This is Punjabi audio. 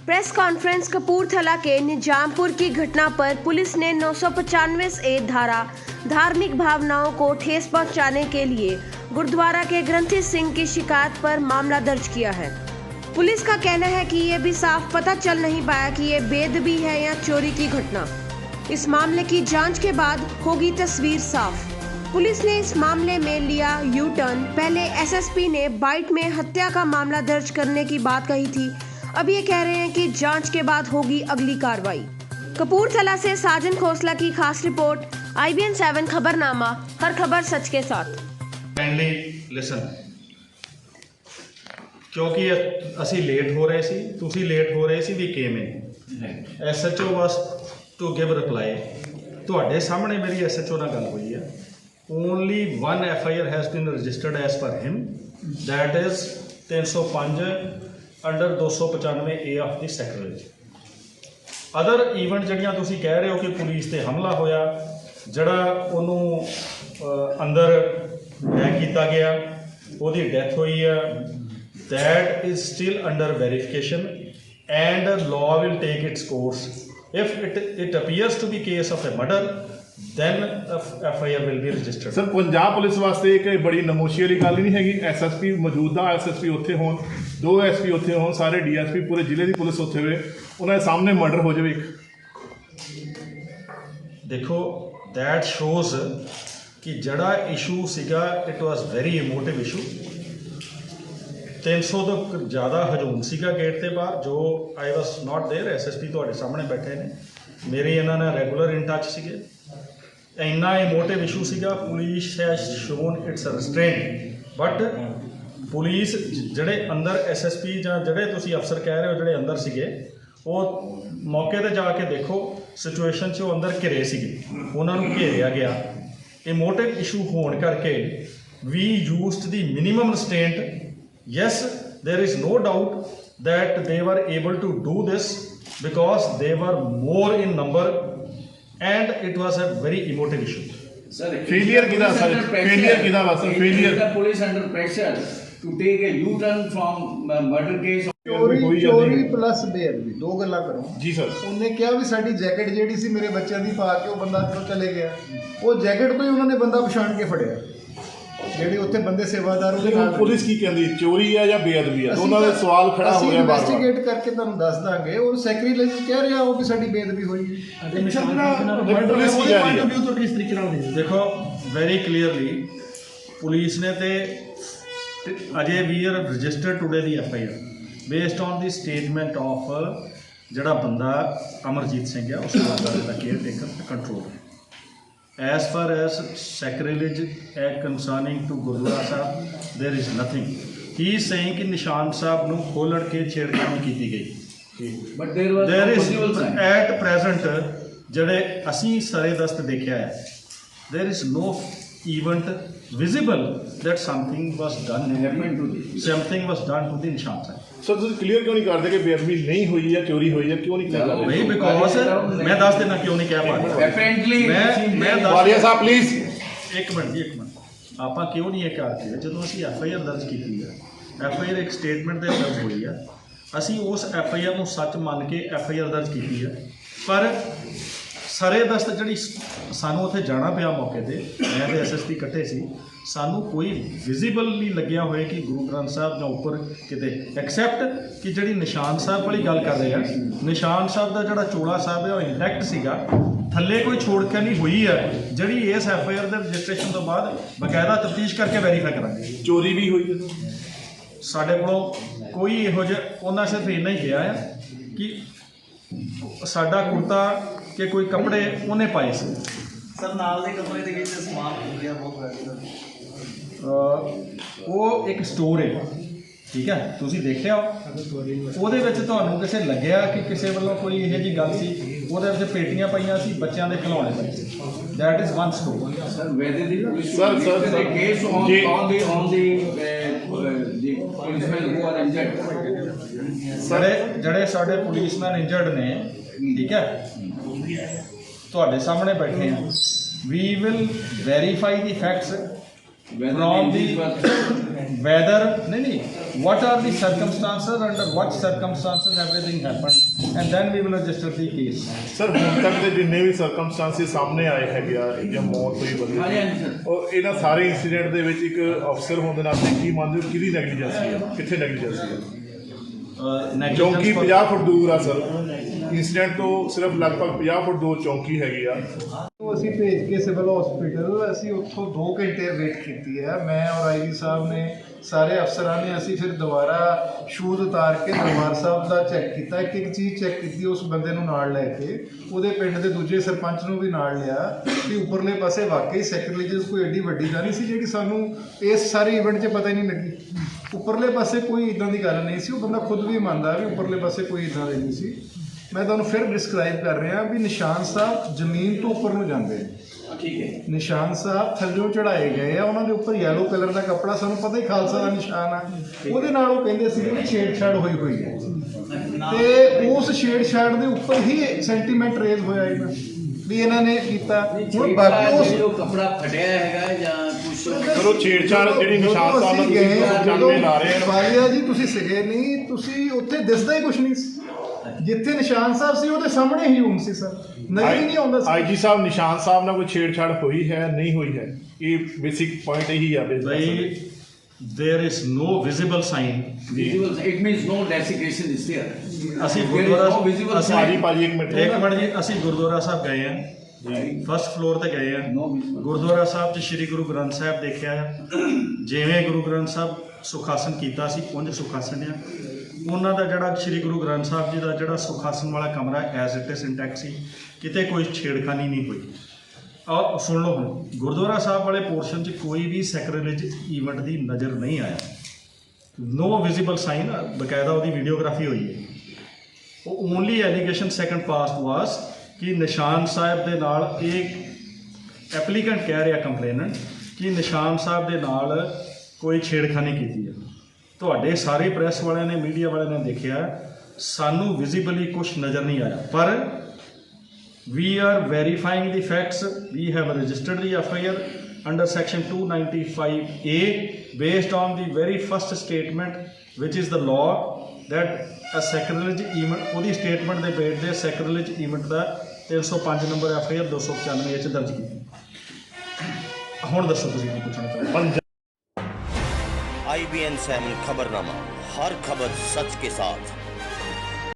प्रेस कॉन्फ्रेंस कपूरथला के निजामपुर की घटना पर पुलिस ने 995A धारा धार्मिक भावनाओं को ठेस पहुंचाने के लिए गुरुद्वारा के ग्रंथी सिंह की शिकायत पर मामला दर्ज किया है। पुलिस का कहना है कि ये भी साफ पता चल नहीं पाया कि ये बेदबी है या चोरी की घटना। इस मामले की जांच के बाद होगी तस्वीर साफ। पुलिस ने इस मामले में लिया यू टर्न। पहले एसएसपी ने बाइट में हत्या का मामला दर्ज करने की बात कही थी। अब ये कह रहे हैं कि जांच के बाद होगी अगली कार्रवाई। कपूरथला से साजन खोसला की खास रिपोर्ट, IBN 7 खबरनामा, हर खबर सच के साथ। क्योंकि असी लेट हो रहे सी, तुसी लेट हो रहे सी, we came in. SHO was to give reply. तुहाडे सामने मेरी SHO नाल गल हुई है। Only one FIR has been registered as per him, that is 305 under 295A of the sacrilege. Other event जड़ियाँ तुसी कह रहे हो कि पुलिस ते हमला होया, जड़ा उन्होंने अंदर लै किया गया, उहदी डेथ हुई है, that is still under verification and law will take its course. If it appears to be case of a murder, then FIR will be registered. Sir Punjab police वास्ते एक बड़ी नमोशी वाली गल नहीं हैगी। SSP मौजूदा SSP उत्थे होन, 2 SP उत्थे होन, सारे DSP पूरे जिले की पुलिस उत्थे हुए, उन्होंने सामने मर्डर हो जाए। देखो दैट शोज कि जड़ा इशू सीगा it was very emotive issue. 300 तो ज़्यादा हजूम सीगा गेट के बाहर, जो I was not there. SSP तुहाडे सामने बैठे ने, मेरे इन्होंने रेगूलर इन टच सीगे। इन्ना इमोटिव इशू सीगा। Police has shown it's restraint, but police जड़े अंदर SSP ਜਾਂ ਜਿਹੜੇ ਤੁਸੀਂ अफसर कह रहे हो ਜਿਹੜੇ अंदर ਸੀਗੇ, ਉਹ मौके ਤੇ जाके देखो सिचुएशन 'ਚ ਉਹ अंदर ਘਿਰੇ ਸੀਗੇ, ਉਹਨਾਂ ਨੂੰ ਘੇਰਿਆ ਗਿਆ। इमोटिव इशू होने करके we used the minimum restraint. Yes, there is no doubt that they were able to do this because they were more in number and it was a very emotive issue. Sir, failure किदा सर, failure किदा was failure. The police under pressure to take a U-turn from murder case. ਚੋਰੀ ਪਲੱਸ ਬੇਅਦਬੀ, 2 ਗੱਲਾਂ ਕਰੋ ਜੀ ਸਰ। ਉਹਨੇ ਕਿਹਾ ਵੀ ਸਾਡੀ ਜੈਕਟ ਜਿਹੜੀ ਸੀ ਮੇਰੇ ਬੱਚਿਆਂ ਦੀ ਪਾ ਕੇ ਉਹ ਬੰਦਾ ਕਿਉਂ ਚਲੇ ਗਿਆ, ਉਹ ਜੈਕਟ ਤੋਂ ਹੀ ਉਹਨਾਂ ਨੇ ਬੰਦਾ ਪਛਾਣ ਕੇ ਫੜਿਆ। ਜਿਹੜੇ ਉੱਥੇ ਬੰਦੇ ਸੇਵਾਦਾਰ ਉਹਦੇ ਨਾਲ ਪੁਲਿਸ ਕੀ ਕਹਿੰਦੀ, ਚੋਰੀ ਹੈ ਜਾਂ ਬੇਅਦਬੀ ਹੈ? ਉਹਨਾਂ ਦਾ ਸਵਾਲ ਖੜਾ ਹੋ ਰਿਹਾ ਬਾਰ-ਬਾਰ। ਇਨਵੈਸਟੀਗੇਟ ਕਰਕੇ ਤੁਹਾਨੂੰ ਦੱਸ ਦਾਂਗੇ। ਉਹ ਸੈਕਟਰੀ ਕਹਿ ਰਿਹਾ ਉਹ ਵੀ ਸਾਡੀ ਬੇਅਦਬੀ ਹੋਈ। ਪੁਲਿਸ ਕੀ ਕਹਿ ਰਹੀ ਹੈ? ਕਿਸ ਤਰੀਕੇ ਨਾਲ देखो वेरी क्लीयरली पुलिस ने ते Ajay we are registered today the FIR based on the statement of जड़ा बंदा अमरजीत सिंह है, उस का केयर टेकर कंट्रोल है। As far as sacrilege concerning to Gurudwara Sahib, there is nothing. He is saying कि निशान साहब ਨੂੰ ਖੋਲੜ ਕੇ ਛੇੜਖਾਨੀ ਕੀਤੀ ਗਈ। But there was there no is possible sign. at present ਜਿਹੜੇ ਅਸੀਂ ਸਾਰੇ ਦਸਤ ਦੇਖਿਆ ਹੈ, there is no event visible that something was done to the Nishan Sahib. Sir ਤੁਸੀਂ ਕਲੀਅਰ ਕਿਉਂ ਨਹੀਂ ਕਰਦੇ ਕਿ ਬੇਅਦਬੀ ਨਹੀਂ ਹੋਈ ਹੈ, ਚੋਰੀ ਹੋਈ ਹੈ? ਕਿਉਂ ਨਹੀਂ ਕਲੀਅਰ ਕਰਦੇ? ਨਹੀਂ, ਬਿਕੋਜ਼ ਮੈਂ ਦੱਸ ਦੇਣਾ ਕਿਉਂ ਨਹੀਂ ਕਹਿ ਪਾ ਰਿਹਾ। Apparently, ਮੈਂ ਵਾਲੀਆ ਸਾਹਿਬ ਪਲੀਜ਼ ਇੱਕ ਮਿੰਟ ਜੀ, ਇੱਕ ਮਿੰਟ। ਆਪਾਂ ਕਿਉਂ ਨਹੀਂ ਇਹ ਕਰਦੇ? ਜਦੋਂ ਅਸੀਂ FIR ਦਰਜ ਕੀਤੀ ਹੈ, FIR ਇੱਕ ਸਟੇਟਮੈਂਟ ਦੇ ਦਰਜ ਹੋਈ ਹੈ, ਅਸੀਂ ਉਸ FIR ਨੂੰ ਸੱਚ ਮੰਨ ਕੇ FIR ਦਰਜ ਕੀਤੀ ਹੈ। ਪਰ ਸਰੇ ਦਸਤ ਜਿਹੜੀ ਸਾਨੂੰ ਉੱਥੇ ਜਾਣਾ ਪਿਆ ਮੌਕੇ ਤੇ, ਮੈਂ ਤੇ SSP ਇਕੱਠੇ ਸੀ, ਸਾਨੂੰ ਕੋਈ ਵਿਜ਼ੀਬਲ ਨਹੀਂ ਲੱਗਿਆ ਹੋਏ ਕਿ ਗੁਰੂ ਗ੍ਰੰਥ ਸਾਹਿਬ ਜਾਂ ਉੱਪਰ ਕਿਤੇ, ਐਕਸੈਪਟ ਕਿ ਜਿਹੜੀ ਨਿਸ਼ਾਨ ਸਾਹਿਬ ਵਾਲੀ ਗੱਲ ਕਰ ਰਹੇ ਆ, ਨਿਸ਼ਾਨ ਸਾਹਿਬ ਦਾ ਜਿਹੜਾ ਚੋਲਾ ਸਾਹਿਬ ਹੈ ਉਹ ਇੰਟੈਕਟ ਸੀਗਾ, ਥੱਲੇ ਕੋਈ ਛੋੜ ਕੇ ਨਹੀਂ ਹੋਈ ਹੈ, ਜਿਹੜੀ ਇਸ FIR ਦੇ ਰਜਿਸਟ੍ਰੇਸ਼ਨ ਤੋਂ ਬਾਅਦ ਬਕਾਇਦਾ ਤਫਤੀਸ਼ ਕਰਕੇ ਵੈਰੀਫਾਈ ਕਰਾਂਗੇ। ਚੋਰੀ ਵੀ ਹੋਈ ਹੈ ਸਾਡੇ ਕੋਲੋਂ ਕੋਈ ਇਹੋ ਜਿਹਾ, ਉਹਨਾਂ ਸਿਰਫ ਇੰਨਾ ਹੀ ਕਿਹਾ ਹੈ ਕਿ ਸਾਡਾ ਕੁੜਤਾ ਕਿ ਕੋਈ ਕੱਪੜੇ ਉਹਨੇ ਪਾਏ ਸੀ। ਸਰ ਨਾਲ ਦੇ ਕਮਰੇ ਦੇ ਵਿੱਚ ਸਮਾਨ ਹੋ ਗਿਆ ਬਹੁਤ ਵੈਲਿਊ। ਉਹ ਇੱਕ ਸਟੋਰ ਹੈ, ਠੀਕ ਹੈ, ਤੁਸੀਂ ਦੇਖਿਆ ਉਹਦੇ ਵਿੱਚ ਤੁਹਾਨੂੰ ਕਿਸੇ ਲੱਗਿਆ ਕਿ ਕਿਸੇ ਵੱਲੋਂ ਕੋਈ ਇਹੋ ਜਿਹੀ ਗੱਲ ਸੀ? ਉਹਦੇ ਵਿੱਚ ਪੇਟੀਆਂ ਪਈਆਂ ਸੀ, ਬੱਚਿਆਂ ਦੇ ਖਿਡੌਣੇ ਪਏ ਸੀ। That is one store. sir, whether the police Sir, the case on the policemen who are injured. ਜਿਹੜੇ ਸਾਡੇ ਪੁਲਿਸਮੈਨ ਇੰਜਰਡ ਨੇ, ਠੀਕ ਹੈ, ਤੁਹਾਡੇ ਸਾਹਮਣੇ ਬੈਠੇ ਆ। We will verify the facts from the whether नहीं what are the circumstances, under what circumstances everything happened, and then we will register the case. Sir ਹੁਣ ਤੱਕ ਦੇ ਜਿੰਨੇ ਵੀ ਸਰਕਮਸਟੈਂਸਿਸ ਸਾਹਮਣੇ ਆਏ ਹੈਗੇ ਆ ਜਾਂ ਮੌਤ ਹੋਈ ਬੰਦੇ ਹਾਂਜੀ, ਹਾਂਜੀ, ਦੀ, ਉਹ ਇਹਨਾਂ ਸਾਰੇ ਇੰਸੀਡੈਂਟ ਦੇ ਵਿੱਚ ਇੱਕ ਅਫਸਰ ਹੋਣ ਦੇ ਨਾਤੇ ਕੀ ਮੰਨਦੇ ਹੋ ਕਿਹਦੀ ਨੈਗਲੀਜੈਂਸੀ ਹੈ, ਕਿੱਥੇ ਨੈਗਲੀਜੈਂਸੀ ਹੈ? ਚੌਂਕੀ 50 ਫੁੱਟ ਦੂਰ ਆ ਸਰ, ਇੰਸੀਡੈਂਟ ਤੋਂ ਸਿਰਫ ਲਗਭਗ 50 ਫੁੱਟ ਦੂਰ ਚੌਂਕੀ ਹੈਗੀ ਆ। ਉਹ ਅਸੀਂ ਭੇਜ ਕੇ ਸਿਵਲ ਹਸਪੀਟਲ ਅਸੀਂ ਉੱਥੋਂ 2 ਘੰਟੇ ਵੇਟ ਕੀਤੀ ਹੈ, ਮੈਂ ਔਰ ਆਈਜੀ ਸਾਹਿਬ ਨੇ, ਸਾਰੇ ਅਫਸਰਾਂ ਨੇ। ਅਸੀਂ ਫਿਰ ਦੁਬਾਰਾ ਸ਼ੂਜ਼ ਉਤਾਰ ਕੇ ਦਰਬਾਰ ਸਾਹਿਬ ਦਾ ਚੈੱਕ ਕੀਤਾ, ਇੱਕ ਇੱਕ ਚੀਜ਼ ਚੈੱਕ ਕੀਤੀ, ਉਸ ਬੰਦੇ ਨੂੰ ਨਾਲ ਲੈ ਕੇ ਉਹਦੇ ਪਿੰਡ ਦੇ ਦੂਜੇ ਸਰਪੰਚ ਨੂੰ ਵੀ ਨਾਲ ਲਿਆ ਕਿ ਉੱਪਰਲੇ ਪਾਸੇ ਵਾਕਈ ਸੈਕਰੇਟਰੀਜ਼ ਕੋਈ ਐਡੀ ਵੱਡੀ ਗੱਲ ਨਹੀਂ ਸੀ ਜਿਹੜੀ ਸਾਨੂੰ ਇਸ ਸਾਰੇ ਇਵੈਂਟ 'ਚ ਪਤਾ ਹੀ ਨਹੀਂ ਲੱਗੀ। ਉੱਪਰਲੇ ਪਾਸੇ ਕੋਈ ਇਦਾਂ ਦੀ ਗੱਲ ਨਹੀਂ ਸੀ, ਉਹ ਬੰਦਾ ਖੁਦ ਵੀ ਮੰਨਦਾ ਵੀ ਉੱਪਰਲੇ ਪਾਸੇ ਕੋਈ ਇਦਾਂ ਦੀ ਨਹੀਂ ਸੀ। ਮੈਂ ਤੁਹਾਨੂੰ ਫਿਰ ਡਿਸਕ੍ਰਾਈਬ ਕਰ ਰਿਹਾ ਵੀ ਨਿਸ਼ਾਨ ਸਾਹਿਬ ਜ਼ਮੀਨ ਤੋਂ ਉੱਪਰ ਨੂੰ ਜਾਂਦੇ ਨੇ, ਠੀਕ ਹੈ। ਨਿਸ਼ਾਨ ਸਾਹਿਬ ਥੱਲਿਓਂ ਚੜਾਏ ਗਏ ਆ, ਉਹਨਾਂ ਦੇ ਉੱਪਰ ਯੈਲੋ ਕਲਰ ਦਾ ਕੱਪੜਾ, ਸਾਨੂੰ ਪਤਾ ਹੀ ਖਾਲਸਾ ਦਾ ਨਿਸ਼ਾਨ ਆ, ਉਹਦੇ ਨਾਲ ਉਹ ਕਹਿੰਦੇ ਸੀ ਕਿ ਛੇੜਛਾੜ ਹੋਈ ਹੈ ਤੇ ਉਸ ਛੇੜਛਾੜ ਦੇ ਉੱਪਰ ਹੀ ਸੈਂਟੀਮੈਂਟ ਰੇਜ਼ ਹੋਇਆ ਇਹਨਾਂ ਵੀ ਇਹਨਾਂ ਨੇ ਕੀਤਾ। ਹੁਣ ਬਾਕੀ ਉਸ ਉਹ ਕੱਪੜਾ ਫਟਿਆ ਹੈਗਾ ਜਾਂ ਕੁਝ ਸਰ ਉਹ ਛੇੜਛਾੜ ਜਿਹੜੀ ਨਿਸ਼ਾਨ ਸਾਹਿਬ ਨਾਲ ਤੁਸੀਂ 95 ਲਾ ਰਹੇ ਹੋ, ਵਾਲਿਆ ਜੀ ਤੁਸੀਂ ਸਿਗੇ ਨਹੀਂ, ਤੁਸੀਂ ਉੱਥੇ ਦਿਸਦਾ ਹੀ ਕੁਝ ਨਹੀਂ ਸੀ, ਜਿੱਥੇ ਨਿਸ਼ਾਨ ਸਾਹਿਬ ਸੀ ਉਹਦੇ ਸਾਹਮਣੇ ਹੀ ਰੂਮ ਸੀ ਸਰ, ਨਜ਼ਰ ਹੀ ਨਹੀਂ ਆਉਂਦਾ ਸੀ। ਆਈਜੀ ਸਾਹਿਬ ਨਿਸ਼ਾਨ ਸਾਹਿਬ ਨਾਲ ਕੋਈ ਛੇੜਛਾੜ ਹੋਈ ਹੈ ਨਹੀਂ ਹੋਈ ਹੈ, ਇਹ ਬੇਸਿਕ ਪੁਆਇੰਟ ਇਹੀ ਆ Bhai, there is no visible sign. visible, it means no desecration is there. ਅਸੀਂ There is no Gurdwara visible ਅਸੀਂ ਭਾਜੀ sign. ਭਾਜੀ ਇੱਕ ਮਿੰਟ ਇੱਕ ਮਿੰਟ ਜੀ, ਅਸੀਂ ਗੁਰਦੁਆਰਾ ਸਾਹਿਬ ਗਏ ਆ, ਫਸਟ ਫਲੋਰ ਤੇ ਗਏ ਆ। No visible. ਗੁਰਦੁਆਰਾ ਸਾਹਿਬ 'ਚ ਸ੍ਰੀ ਗੁਰੂ ਗ੍ਰੰਥ ਸਾਹਿਬ ਦੇਖਿਆ ਆ, ਜਿਵੇਂ ਗੁਰੂ ਗ੍ਰੰਥ ਸਾਹਿਬ ਸੁਖਾਸਨ ਕੀਤਾ ਸੀ ਉਂਝ ਸੁਖਾਸਨ ਆ। ਉਹਨਾਂ ਦਾ ਜਿਹੜਾ ਸ੍ਰੀ ਗੁਰੂ ਗ੍ਰੰਥ ਸਾਹਿਬ ਜੀ ਦਾ ਜਿਹੜਾ ਸੁਖਾਸਨ ਵਾਲਾ ਕਮਰਾ ਐਜ਼ ਇਟ ਇਜ਼ ਇੰਟੈਕਟ ਸੀ, ਕਿਤੇ ਕੋਈ ਛੇੜਖਾਨੀ ਨਹੀਂ ਹੋਈ। ਆਹ ਸੁਣ ਲਓ ਹੁਣ, ਗੁਰਦੁਆਰਾ ਸਾਹਿਬ ਵਾਲੇ ਪੋਰਸ਼ਨ 'ਚ ਕੋਈ ਵੀ ਸੈਕਰੇਲੇਜ ਈਵੈਂਟ ਦੀ ਨਜ਼ਰ ਨਹੀਂ ਆਇਆ, ਨੋ ਵਿਜ਼ੀਬਲ ਸਾਈਨ, ਬਕਾਇਦਾ ਉਹਦੀ ਵੀਡੀਓਗ੍ਰਾਫੀ ਹੋਈ ਹੈ। ਉਹ ਓਨਲੀ ਐਲੀਗੇਸ਼ਨ ਸੈਕੰਡ ਪਾਸਟ ਵਾਸ ਕਿ ਨਿਸ਼ਾਨ ਸਾਹਿਬ ਦੇ ਨਾਲ, ਇਹ ਐਪਲੀਕੈਂਟ ਕਹਿ ਰਿਹਾ ਕੰਪਲੇਨੈਂਟ ਕਿ ਨਿਸ਼ਾਨ ਸਾਹਿਬ ਦੇ ਨਾਲ ਕੋਈ ਛੇੜਖਾਨੀ ਕੀਤੀ ਹੈ। ਤੁਹਾਡੇ ਸਾਰੇ ਪ੍ਰੈਸ ਵਾਲਿਆਂ ਨੇ, ਮੀਡੀਆ ਵਾਲਿਆਂ ਨੇ ਦੇਖਿਆ, ਸਾਨੂੰ ਵਿਜ਼ੀਬਲੀ ਕੁਝ ਨਜ਼ਰ ਨਹੀਂ ਆਇਆ, ਪਰ we are verifying the facts. We have registered the FIR under section 295A based on the very first statement, which is the law that a sacrilege event, ਉਹਦੀ statement ਦੇ ਬੇਸ ਤੇ sacrilege event ਦਾ 305 ਨੰਬਰ FIR 295 ਚ ਦਰਜ ਕੀਤੀ। ਹੁਣ ਦੱਸੋ ਤੁਸੀਂ ਕੀ ਪੁੱਛਣਾ ਚਾਹੁੰਦੇ ਹੋ? IBN 7 खबरनामा, हर खबर सच के साथ।